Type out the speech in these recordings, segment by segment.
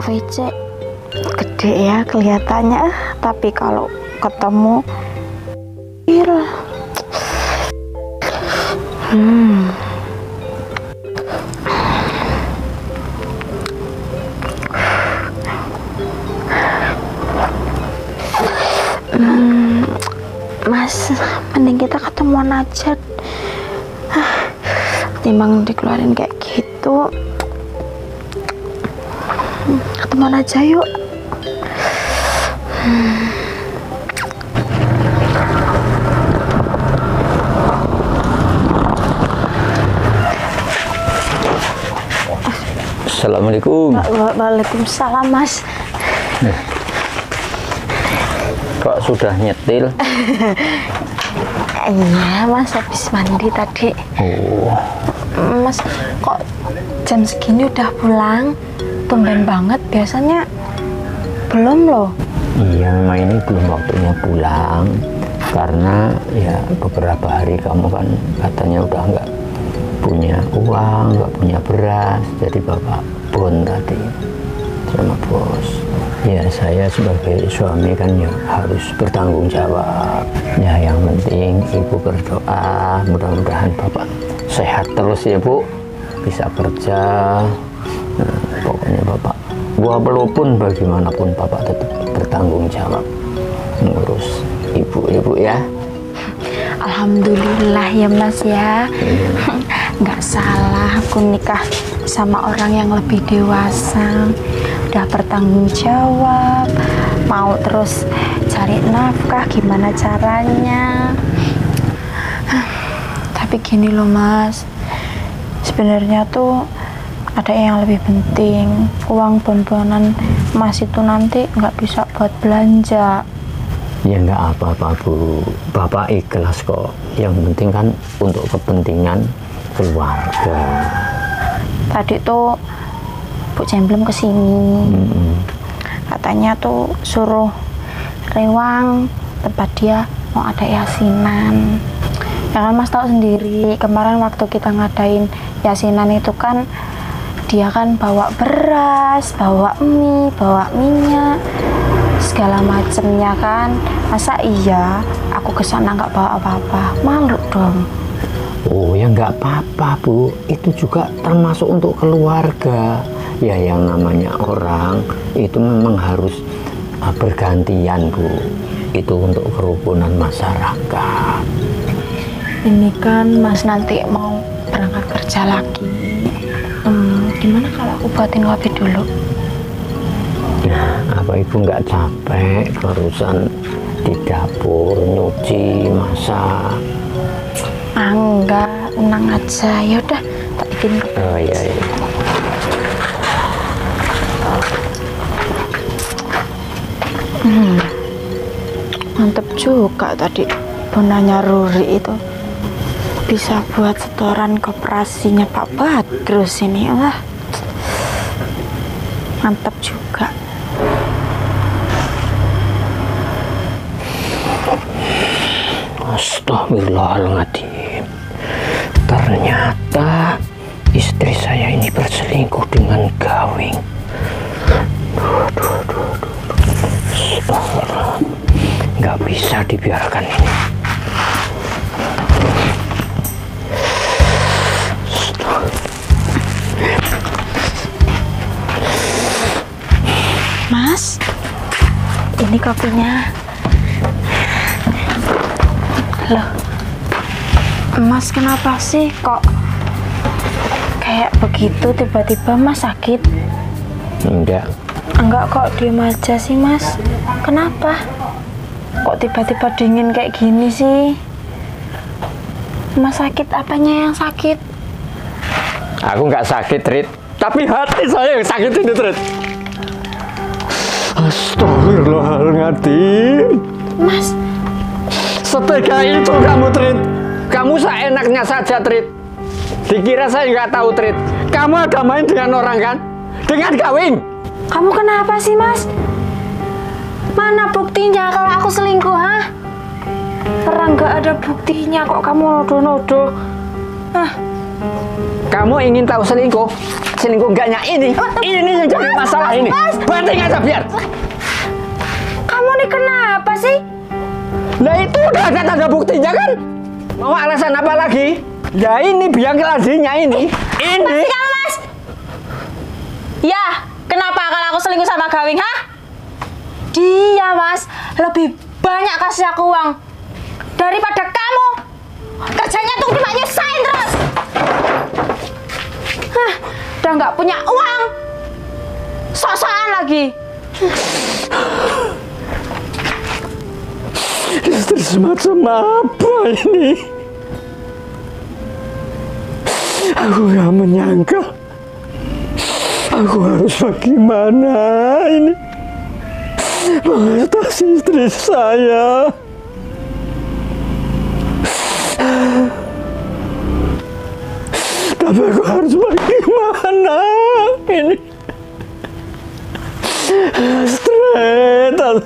VC gede ya kelihatannya, tapi kalau ketemu Mas, mending kita ketemuan aja. Timbang dikeluarin kayak gitu, ketemuan aja yuk. Assalamualaikum. Waalaikumsalam, Mas. Kok sudah nyetil? Iya, Mas, habis mandi tadi. Oh. Mas, kok jam segini udah pulang? Tumben banget, biasanya belum loh. Iya, memang ini belum waktunya pulang. Karena ya beberapa hari kamu kan katanya udah nggak punya uang, nggak punya beras. Jadi bapak pun tadi sama bos. Ya saya sebagai suami kan ya harus bertanggung jawab. Ya yang penting ibu berdoa mudah-mudahan bapak sehat terus ya bu, bisa kerja. Nah, pokoknya bapak walaupun bagaimanapun bapak tetap bertanggung jawab ngurus ibu-ibu ya. Alhamdulillah ya Mas ya. Nggak salah aku nikah sama orang yang lebih dewasa, udah bertanggung jawab, mau terus cari nafkah gimana caranya. Tapi gini loh Mas, sebenarnya tuh ada yang lebih penting. Uang bonbonan Mas itu nanti nggak bisa buat belanja. Ya nggak apa-apa bu, bapak ikhlas kok. Yang penting kan untuk kepentingan keluarga. Tadi tuh Bu Cemplem kesini, katanya tuh suruh rewang tempat dia mau ada yasinan. Ya kan Mas tahu sendiri, kemarin waktu kita ngadain yasinan itu kan dia kan bawa beras, bawa mie, bawa minyak, segala macemnya kan. Masa iya aku kesana nggak bawa apa-apa? Malu dong. Oh ya nggak apa-apa bu, itu juga termasuk untuk keluarga. Ya yang namanya orang itu memang harus bergantian bu, itu untuk kerukunan masyarakat. Ini kan Mas nanti mau berangkat kerja lagi. Gimana kalau aku buatin kopi dulu? Nah, apa ibu nggak capek barusan di dapur nyuci masak? Enggak, tenang aja. Ya udah, tak bikin kopi. Oh iya, iya. Mantep juga tadi bonanya Ruri itu, bisa buat setoran koperasinya Pak Badrus ini. Wah, mantep juga. Astagfirullahaladzim, ternyata istri saya ini berselingkuh dengan Gawing. Astagfirullah, nggak bisa dibiarkan ini. Mas, ini kopinya. Loh, Mas kenapa sih kok kayak begitu tiba-tiba Mas sakit? Enggak Kok diem aja sih Mas? Kenapa? Kok tiba-tiba dingin kayak gini sih? Mas sakit, apanya yang sakit? aku nggak sakit Rit, tapi hati saya yang sakit ini Rit. Astagfirullahaladzim, Mas, setega itu kamu Trit. Kamu seenaknya saja Trit. Dikira saya nggak tahu Trit. Kamu ada main dengan orang kan? Dengan Gawing. kamu kenapa sih Mas? Mana buktinya kalau aku selingkuh, ha? Orang nggak ada buktinya kok kamu nuduh-nuduh. Kamu ingin tahu selingkuh? Selingkuh enggaknya ini yang jadi masalah ini. Banting aja biar. Kamu nih kenapa sih? Nah itu udah ada tanda buktinya kan? Mau alasan apa lagi? Ya ini biang keladinya ini. Ini. Pasti kamu, Mas. Ya, kenapa kalau aku selingkuh sama Gawing, ha? Dia, Mas, lebih banyak kasih aku uang daripada kamu. Kerjanya tuh cuma nyusahin terus. Hah, udah nggak punya uang. Sok-sokan lagi. Istri semacam apa ini? Aku gak menyangka. Aku harus bagaimana ini mengatasi istri saya. Tapi aku harus bagaimana ini? Stres.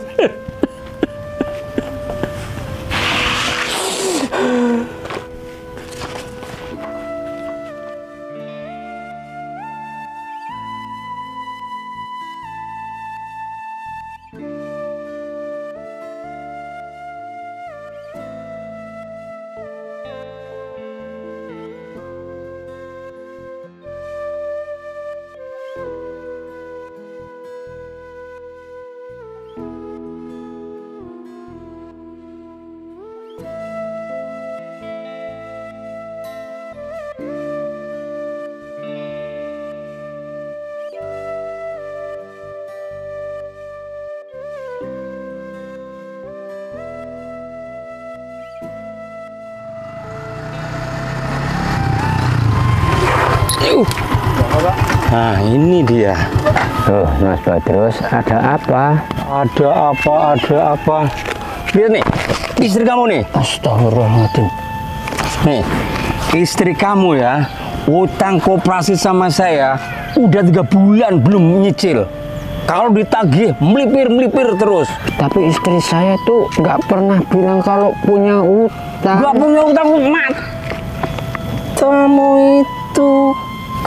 Nah ini dia. Loh Mas Badrus, ada apa? Ada apa? Lihat nih, istri kamu nih. Astagfirullahaladzim. Nih, istri kamu ya, utang koperasi sama saya udah 3 bulan belum nyicil. Kalau ditagih, melipir terus. Tapi istri saya tuh nggak pernah bilang kalau punya utang. Gak punya utang, mat. Kamu itu,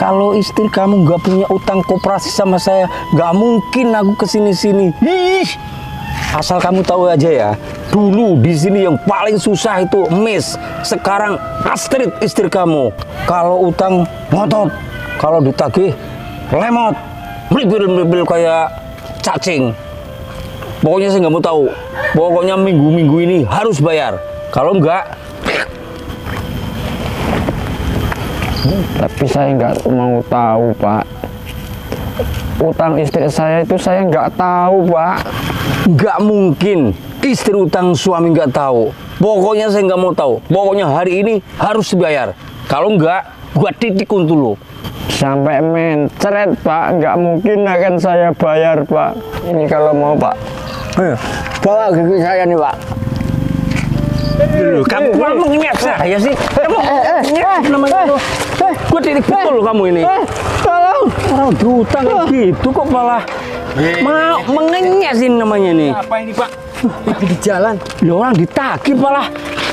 kalau istri kamu nggak punya utang koperasi sama saya, nggak mungkin aku kesini-sini. Asal kamu tahu aja ya, dulu di sini yang paling susah itu Miss. Sekarang Astrid istri kamu. Kalau utang ngotot, kalau ditagih lemot, melipir kayak cacing. Pokoknya saya nggak mau tahu. Pokoknya minggu-minggu ini harus bayar. Kalau enggak, tapi saya nggak mau tahu, Pak. Utang istri saya itu saya nggak tahu, Pak. nggak mungkin istri utang suami nggak tahu. Pokoknya saya nggak mau tahu. Pokoknya hari ini harus dibayar. Kalau enggak, gua titik untuk lo. Sampai mencret, Pak. Nggak mungkin akan saya bayar, Pak. Ini kalau mau, Pak. Bawa gigi saya nih, Pak. Kamu malah mengingat saya sih. Kamu namanya itu. Gua titik betul kamu ini. Tolong. Orang berutang kayak gitu kok malah mau mengenyek sih namanya nih. Apa ini Pak? Di jalan. Lo orang ditagih malah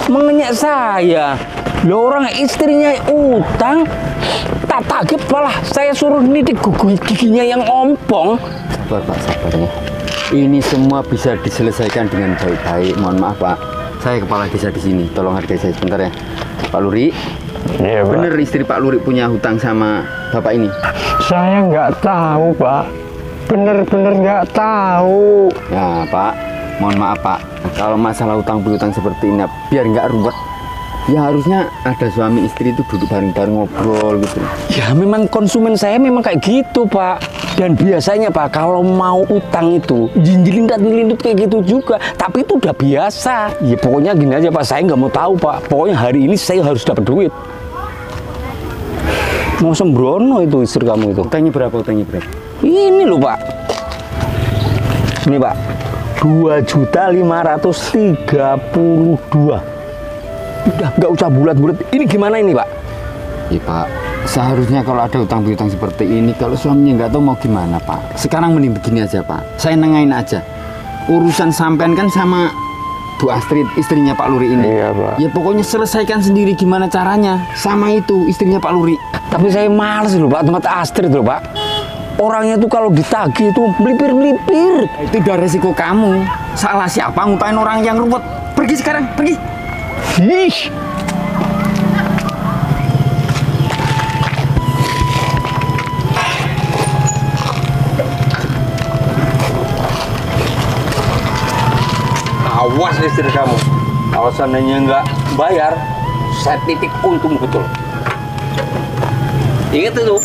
mengenyek saya. Lo orang istrinya utang, tak tagih malah saya suruh nitik giginya yang ompong. Sabar Pak, sabar ya. Ini semua bisa diselesaikan dengan baik-baik. Mohon maaf Pak, saya kepala desa di sini. Tolong hargai saya sebentar ya, Pak Luri. Iya, Pak. Bener istri Pak Luri punya hutang sama Bapak ini? Saya nggak tahu, Pak. Bener-bener nggak tahu. Ya Pak, mohon maaf Pak. Kalau masalah hutang piutang seperti ini, biar nggak ruwet, ya harusnya ada suami istri itu duduk bareng-bareng ngobrol gitu. Ya memang konsumen saya memang kayak gitu Pak. Dan biasanya Pak kalau mau utang itu jinjilindut kayak gitu juga. Tapi itu udah biasa. Ya pokoknya gini aja Pak, saya nggak mau tahu Pak. Pokoknya hari ini saya harus dapat duit. Mau sembrono itu istri kamu itu. Utangnya berapa? Utangnya berapa? Ini loh Pak. Ini Pak. 2.532.000. Udah nggak usah bulat-bulat. Ini gimana ini Pak? Iya Pak, seharusnya kalau ada utang piutang seperti ini, kalau suaminya nggak tahu mau gimana Pak. Sekarang mending begini aja Pak, saya nengahin aja. Urusan sampean kan sama Bu Astrid, istrinya Pak Luri ini. Iya, Pak. Ya pokoknya selesaikan sendiri gimana caranya sama itu istrinya Pak Luri. Tapi saya males loh Pak, tempat Astrid loh Pak. Orangnya tuh kalau ditagih itu melipir-melipir. Itu udah resiko kamu. Salah siapa ngutain orang yang ruwet? Pergi sekarang, pergi. Ih. Awas istri kamu. Kalau seandainya nggak bayar, saya titik untung betul. Ingat itu.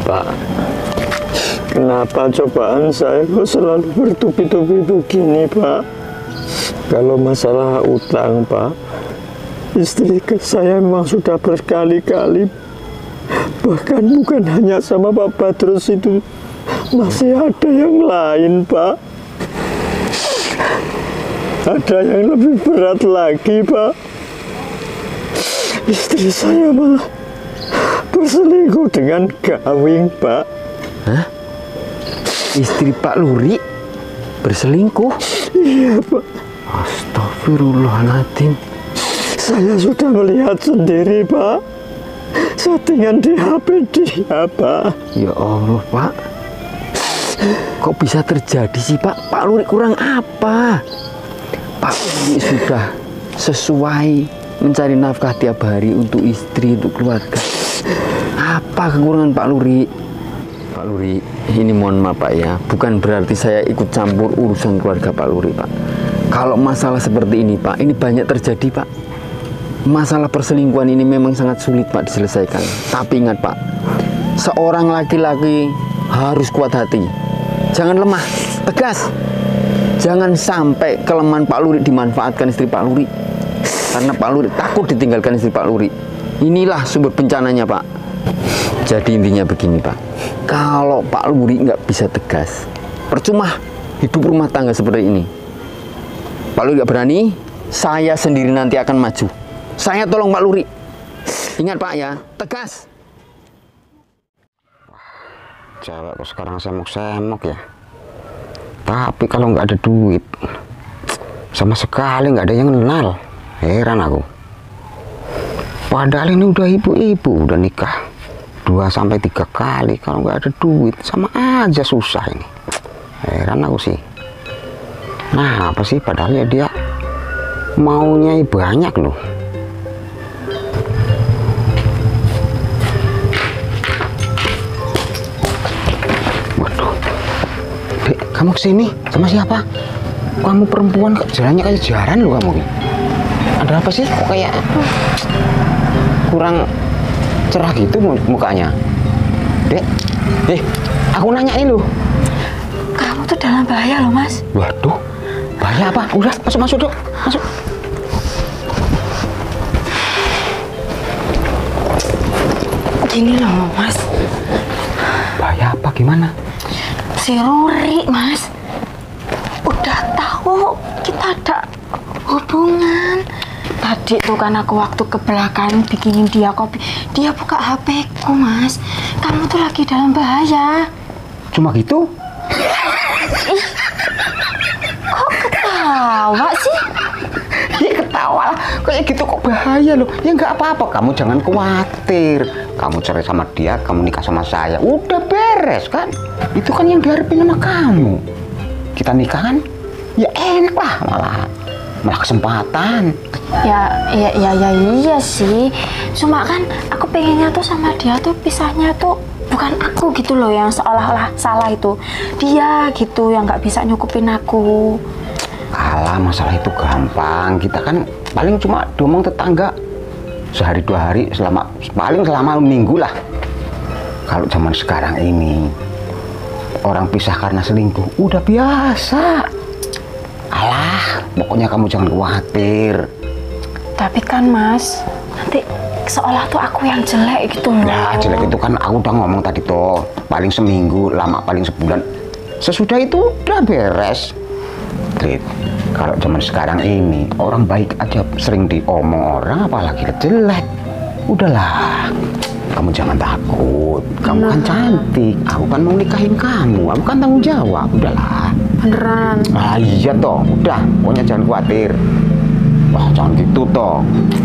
Pak, kenapa cobaan saya kok selalu bertubi-tubi begini Pak? Kalau masalah utang Pak, istri saya memang sudah berkali-kali, bahkan bukan hanya sama Pak Badrus itu, masih ada yang lain Pak. Ada yang lebih berat lagi Pak. Istri saya malah berselingkuh dengan Gawing Pak. Hah? Istri Pak Luri berselingkuh? Iya Pak. Astagfirullahaladzim. Saya sudah melihat sendiri Pak, settingan di HP dia Pak. Ya Allah Pak, kok bisa terjadi sih Pak? Pak Luri kurang apa? Pak Luri sudah sesuai mencari nafkah tiap hari untuk istri, untuk keluarga. Apa kekurangan Pak Luri? Pak Luri, ini mohon maaf Pak ya, bukan berarti saya ikut campur urusan keluarga Pak Luri Pak. Kalau masalah seperti ini Pak, ini banyak terjadi Pak. Masalah perselingkuhan ini memang sangat sulit Pak diselesaikan. Tapi ingat Pak, seorang laki-laki harus kuat hati. Jangan lemah, tegas. Jangan sampai kelemahan Pak Luri dimanfaatkan istri Pak Luri. Karena Pak Luri takut ditinggalkan istri Pak Luri. Inilah sumber bencananya Pak. Jadi intinya begini Pak, kalau Pak Luri nggak bisa tegas, percuma hidup rumah tangga seperti ini. Pak Luri nggak berani, saya sendiri nanti akan maju. Saya tolong Pak Luri. Ingat Pak ya, tegas. Cewek kok sekarang semok-semok ya. Tapi kalau nggak ada duit, sama sekali nggak ada yang kenal. Heran aku. Padahal ini udah ibu-ibu, udah nikah 2-3 kali. Kalau nggak ada duit, sama aja susah ini. Heran aku sih. Nah, apa sih? Padahal ya dia maunya banyak loh. Waduh, Dek, kamu kesini sama siapa? Kamu perempuan jalannya kayak jaran loh kamu. Ada apa sih? Kok kayak kurang cerah gitu mukanya? Dek, aku nanya nih loh. Kamu tuh dalam bahaya loh Mas. Waduh, bahaya apa? Udah, masuk dok, masuk. Gini loh Mas. Bahaya apa? Gimana? Si Ruri Mas, udah tahu kita ada hubungan. Tadi tuh kan aku waktu ke belakang bikinin dia kopi, dia buka HP ku Mas. Kamu tuh lagi dalam bahaya. Cuma gitu? Kok ketawa sih? Ya ketawa lah, kayak gitu kok bahaya loh. Ya nggak apa-apa, kamu jangan khawatir. Kamu cerai sama dia, kamu nikah sama saya, udah beres kan? Itu kan yang diharapin sama kamu. Kita nikah kan? Ya enak lah, malah kesempatan. Iya sih. Cuma kan aku pengennya tuh sama dia tuh pisahnya tuh bukan aku gitu loh yang seolah-olah salah itu. Dia gitu yang nggak bisa nyukupin aku. Alah, masalah itu gampang. Kita kan paling cuma diomong tetangga sehari 2 hari, paling selama minggu lah. Kalau zaman sekarang ini orang pisah karena selingkuh udah biasa. Alah, pokoknya kamu jangan khawatir. Tapi kan Mas, nanti seolah tuh aku yang jelek gitu loh. Nah, jelek itu kan aku udah ngomong tadi tuh, paling seminggu, lama paling sebulan. Sesudah itu udah beres. Astrid, kalau zaman sekarang ini orang baik aja sering diomong orang, apalagi jelek. Udahlah, kamu jangan takut. Kamu kan cantik, aku kan mau nikahin kamu, aku kan tanggung jawab. Udahlah. Beneran. Ah iya toh, udah, pokoknya jangan khawatir. Wah jangan gitu toh.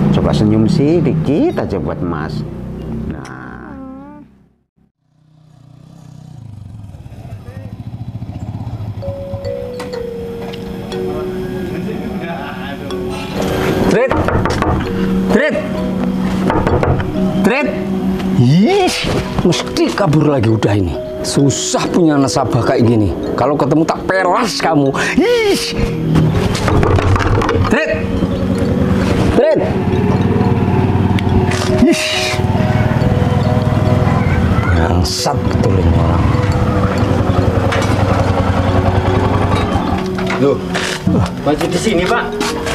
Coba senyum sih dikit aja buat Mas. Tret, mesti kabur lagi udah ini. Susah punya nasabah kayak gini. Kalau ketemu tak pelas kamu. Tret, bangsat betul ini orang. Loh, masih di sini Pak?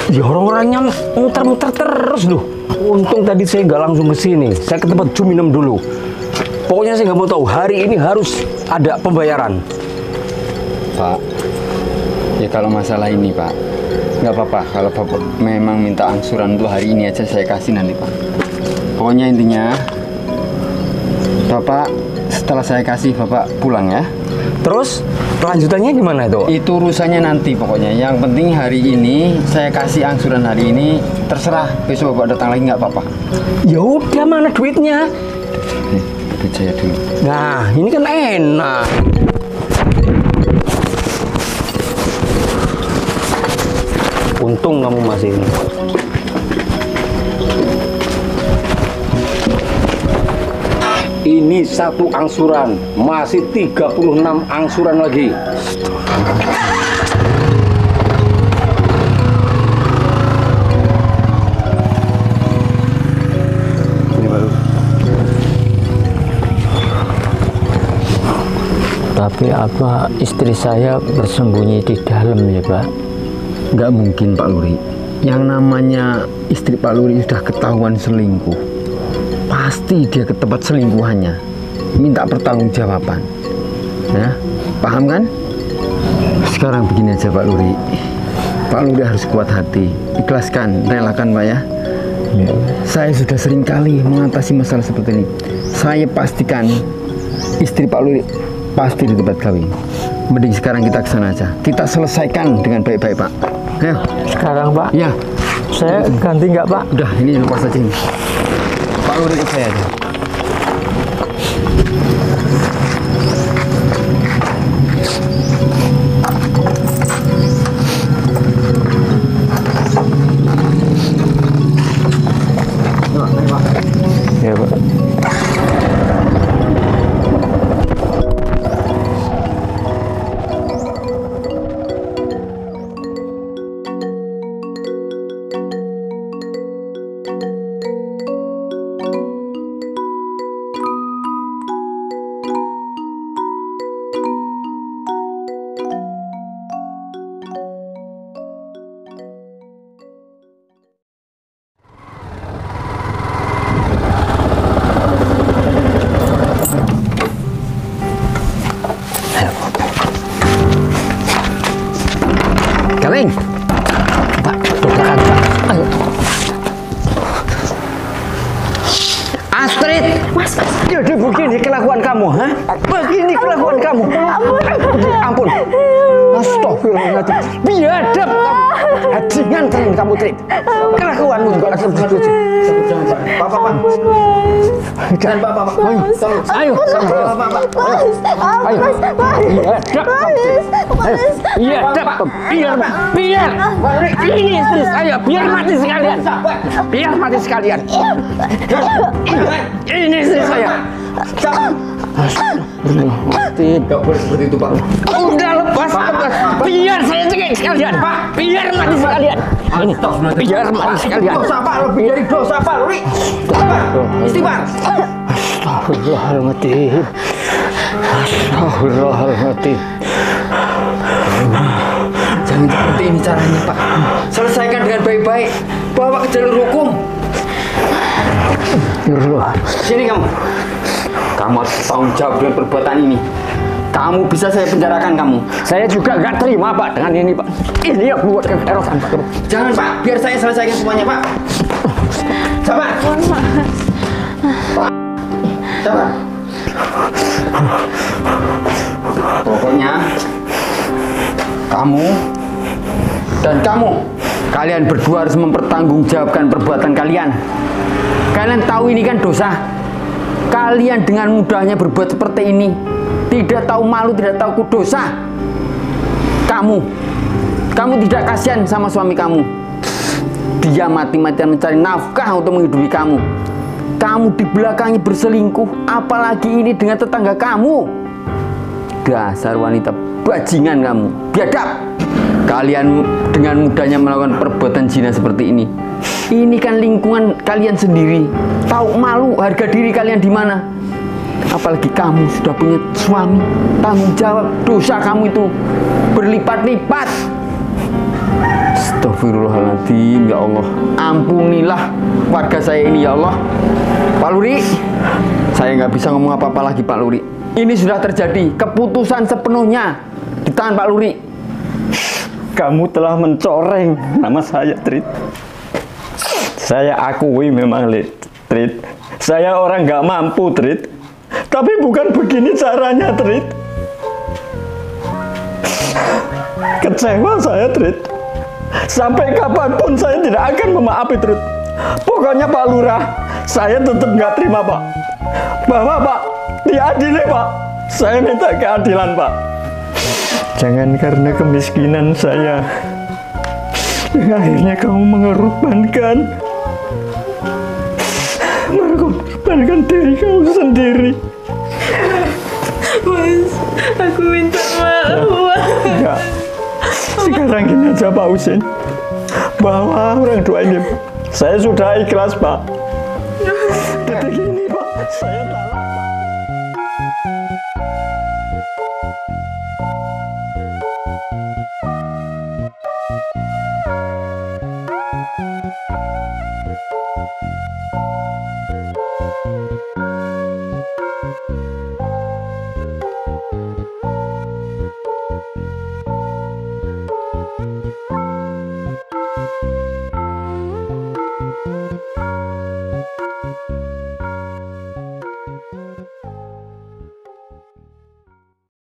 Ya orang-orangnya muter-muter terus loh. Untung tadi saya nggak langsung ke sini. Saya ke tempat Juminem dulu. Pokoknya saya nggak mau tahu. Hari ini harus ada pembayaran. Pak, ya kalau masalah ini Pak, nggak apa-apa. Kalau Bapak memang minta angsuran untuk hari ini aja saya kasih nanti Pak. Pokoknya intinya, Bapak setelah saya kasih Bapak pulang ya. Terus kelanjutannya gimana itu? Itu urusannya nanti pokoknya. Yang penting hari ini saya kasih angsuran hari ini. Terserah besok Bapak datang lagi nggak apa-apa. Ya udah, mana duitnya? Nih, duit saya dulu. Nah, ini kan enak. Untung kamu masih ini. Ini satu angsuran, masih 36 angsuran lagi. Tapi apa istri saya bersembunyi di dalam ya Pak? Nggak mungkin Pak Luri. Yang namanya istri Pak Luri sudah ketahuan selingkuh. Pasti dia ke tempat selingkuhannya, minta pertanggungjawaban. Ya, paham kan? Sekarang begini aja Pak Luri. Pak Luri harus kuat hati, ikhlaskan, relakan Pak ya. Ya. Saya sudah sering kali mengatasi masalah seperti ini. Saya pastikan istri Pak Luri pasti di tempat kawin. Mending sekarang kita ke sana aja. Kita selesaikan dengan baik-baik Pak. Ayo. Sekarang Pak? Ya. Saya ganti nggak Pak? Udah, ini lepas aja ini. Pak Luri ikut saya aja. Ya Pak. Kawin. Pak, belakang Pak. Ayo. Astrid, Mas. Jadi begini kelakuan kamu, ha? Begini kelakuan kamu. Ampun. Astagfirullahaladzim. Biadab kamu. Hajingan kalian kamu, Trit. Kelakuanmu juga ada begitu. Pak. Dan Pak. Ayo. Ayo. Biar. Ini istri saya, biar mati sekalian. Biar mati sekalian. Ini istri saya. Nggak boleh seperti itu Pak. Udah lepas. Biar saya cekik sekalian. Biar mati sekalian. Ini, biar mati sekalian. Dosa Pak, lebih dari dosa Pak Luri. Istighfar. Astagfirullahaladzim. Astagfirullahaladzim. Jangan seperti ini caranya Pak. Selesaikan dengan baik-baik. Bawa ke jalur hukum. Sini kamu. Kamu harus tanggung jawab dengan perbuatan ini. Kamu bisa saya penjarakan kamu. Saya juga nggak terima Pak dengan ini Pak. Ini yang buat keerosan Pak. Jangan Pak, biar saya selesaikan semuanya Pak. Sabar. Pak. Sabar. Pokoknya kamu dan kalian berdua harus mempertanggungjawabkan perbuatan kalian. Kalian tahu ini kan dosa. Kalian dengan mudahnya berbuat seperti ini, tidak tahu malu, tidak tahu dosa. Kamu tidak kasihan sama suami kamu. Dia mati-matian mencari nafkah untuk menghidupi kamu. Kamu di belakangnya berselingkuh, apalagi ini dengan tetangga kamu. Dasar wanita bajingan kamu, biadab. Kalian dengan mudahnya melakukan perbuatan zina seperti ini. Ini kan lingkungan kalian sendiri. Tahu malu harga diri kalian di mana? Apalagi kamu sudah punya suami, tanggung jawab dosa kamu itu berlipat-lipat. Astagfirullahaladzim, ya Allah. Ampunilah warga saya ini, ya Allah. Pak Luri, saya nggak bisa ngomong apa-apa lagi, Pak Luri. Ini sudah terjadi, keputusan sepenuhnya di tangan Pak Luri. Kamu telah mencoreng nama saya, Trit. Saya akui memang, Trit. Saya orang nggak mampu, Trit. Tapi bukan begini caranya, Trit. Kecewa saya, Trit. Sampai kapanpun saya tidak akan memaafkan, Trit. Pokoknya Pak Lurah, saya tetap nggak terima, Pak. Bahwa Pak, diadili, Pak. Saya minta keadilan, Pak. Jangan karena kemiskinan saya akhirnya kamu mengorbankan diri kamu sendiri. Mas, aku minta maaf. Enggak. Sekarang gini aja Pak Husin, bahwa orang tua ini saya sudah ikhlas Pak. Detik ini Pak, saya tahu.